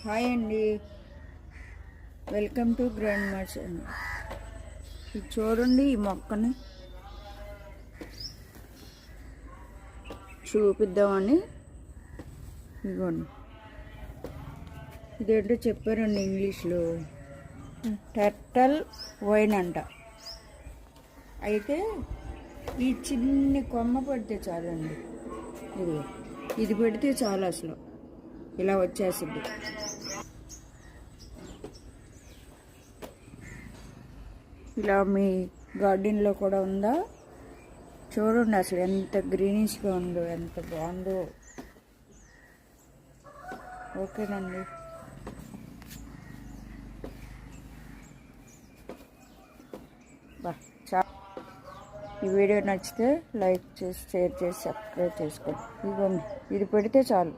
Hi అండి, welcome to grand మా channel. ఇది చూడండి, ఈ మొక్కని చూపిద్దామని. ఇదిగోండి, ఇదేంటో చెప్పారండి ఇంగ్లీష్లో, టర్టల్ వైన్ అంట. అయితే ఈ చిన్ని కొమ్మ పెడితే చాలండి, ఇది పెడితే చాలు, అసలు ఇలా వచ్చేసింది. ఇలా మీ గార్డెన్లో కూడా ఉందా? చూడండి అసలు ఎంత గ్రీనిష్గా ఉందో, ఎంత బాగుందో. ఓకేనండి, ఈ వీడియో నచ్చితే లైక్ చేసి, షేర్ చేసి, సబ్స్క్రైబ్ చేసుకోండి. ఇదిగోండి, ఇది పెడితే చాలు.